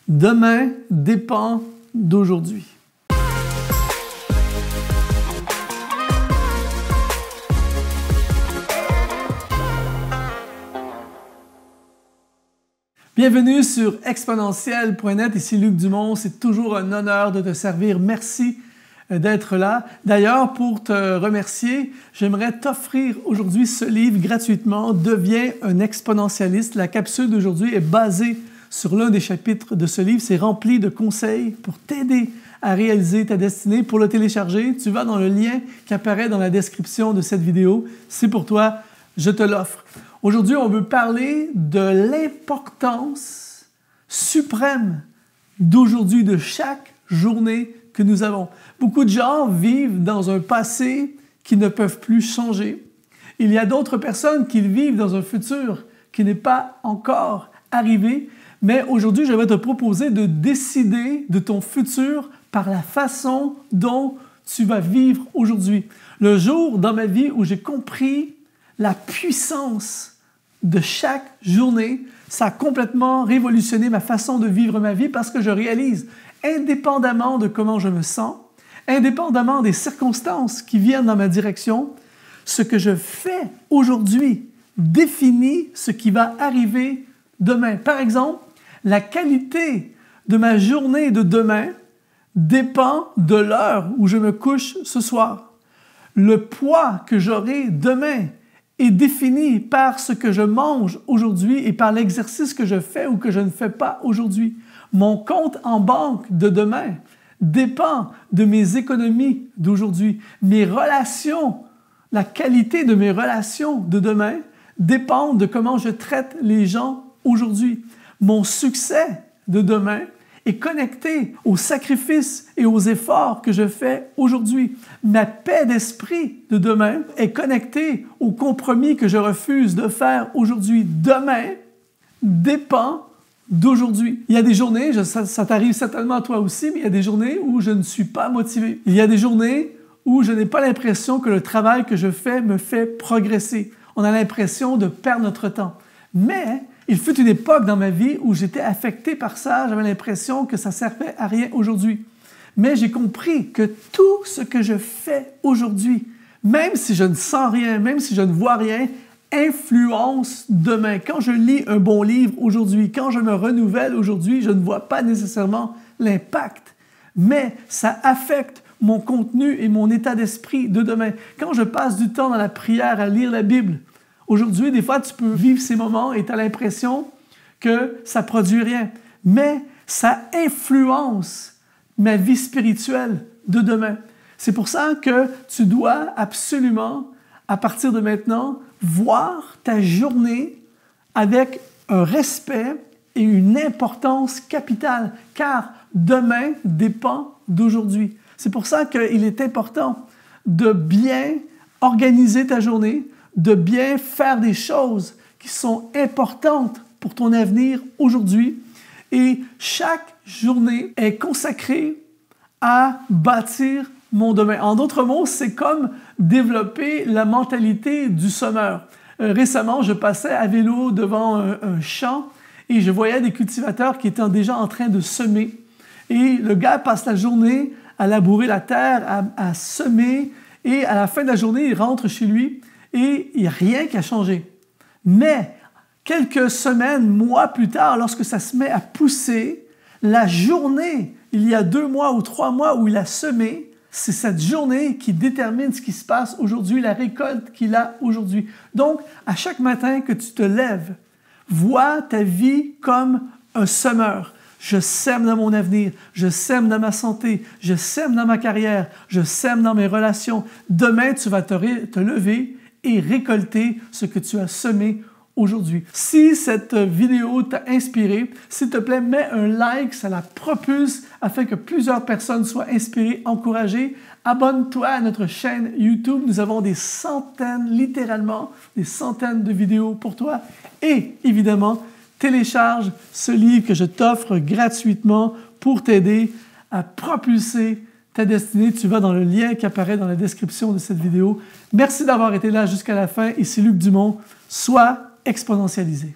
Demain dépend d'aujourd'hui. Bienvenue sur exponentiel.net, ici Luc Dumont, c'est toujours un honneur de te servir. Merci d'être là. D'ailleurs, pour te remercier, j'aimerais t'offrir aujourd'hui ce livre gratuitement, Deviens un exponentialiste. La capsule d'aujourd'hui est basée sur l'un des chapitres de ce livre. C'est rempli de conseils pour t'aider à réaliser ta destinée. Pour le télécharger, tu vas dans le lien qui apparaît dans la description de cette vidéo. C'est pour toi, je te l'offre. Aujourd'hui, on veut parler de l'importance suprême d'aujourd'hui, de chaque journée que nous avons. Beaucoup de gens vivent dans un passé qui ne peuvent plus changer. Il y a d'autres personnes qui vivent dans un futur qui n'est pas encore arrivé. Mais aujourd'hui, je vais te proposer de décider de ton futur par la façon dont tu vas vivre aujourd'hui. Le jour dans ma vie où j'ai compris la puissance de chaque journée, ça a complètement révolutionné ma façon de vivre ma vie parce que je réalise, indépendamment de comment je me sens, indépendamment des circonstances qui viennent dans ma direction, ce que je fais aujourd'hui définit ce qui va arriver demain. Par exemple, la qualité de ma journée de demain dépend de l'heure où je me couche ce soir. Le poids que j'aurai demain est défini par ce que je mange aujourd'hui et par l'exercice que je fais ou que je ne fais pas aujourd'hui. Mon compte en banque de demain dépend de mes économies d'aujourd'hui. Mes relations, la qualité de mes relations de demain dépend de comment je traite les gens aujourd'hui. Mon succès de demain est connecté aux sacrifices et aux efforts que je fais aujourd'hui. Ma paix d'esprit de demain est connectée aux compromis que je refuse de faire aujourd'hui. Demain dépend d'aujourd'hui. Il y a des journées, ça t'arrive certainement à toi aussi, mais il y a des journées où je ne suis pas motivé. Il y a des journées où je n'ai pas l'impression que le travail que je fais me fait progresser. On a l'impression de perdre notre temps. Mais il fut une époque dans ma vie où j'étais affecté par ça, j'avais l'impression que ça ne servait à rien aujourd'hui. Mais j'ai compris que tout ce que je fais aujourd'hui, même si je ne sens rien, même si je ne vois rien, influence demain. Quand je lis un bon livre aujourd'hui, quand je me renouvelle aujourd'hui, je ne vois pas nécessairement l'impact, mais ça affecte mon contenu et mon état d'esprit de demain. Quand je passe du temps dans la prière à lire la Bible, aujourd'hui, des fois, tu peux vivre ces moments et tu as l'impression que ça ne produit rien. Mais ça influence ma vie spirituelle de demain. C'est pour ça que tu dois absolument, à partir de maintenant, voir ta journée avec un respect et une importance capitale, car demain dépend d'aujourd'hui. C'est pour ça qu'il est important de bien organiser ta journée, de bien faire des choses qui sont importantes pour ton avenir aujourd'hui. Et chaque journée est consacrée à bâtir mon demain. En d'autres mots, c'est comme développer la mentalité du semeur. Récemment, je passais à vélo devant un champ et je voyais des cultivateurs qui étaient déjà en train de semer. Et le gars passe la journée à labourer la terre, à semer, et à la fin de la journée, il rentre chez lui et il n'y a rien qui a changé. Mais quelques semaines, mois plus tard, lorsque ça se met à pousser, la journée, il y a 2 mois ou 3 mois où il a semé, c'est cette journée qui détermine ce qui se passe aujourd'hui, la récolte qu'il a aujourd'hui. Donc, à chaque matin que tu te lèves, vois ta vie comme un semeur. Je sème dans mon avenir, je sème dans ma santé, je sème dans ma carrière, je sème dans mes relations. Demain, tu vas te lever et récolter ce que tu as semé aujourd'hui. Si cette vidéo t'a inspiré, s'il te plaît, mets un like, ça la propulse afin que plusieurs personnes soient inspirées, encouragées. Abonne-toi à notre chaîne YouTube. Nous avons des centaines, littéralement, des centaines de vidéos pour toi. Et évidemment, télécharge ce livre que je t'offre gratuitement pour t'aider à propulser ta destinée. Tu vas dans le lien qui apparaît dans la description de cette vidéo. Merci d'avoir été là jusqu'à la fin. Ici Luc Dumont. Sois exponentialisé.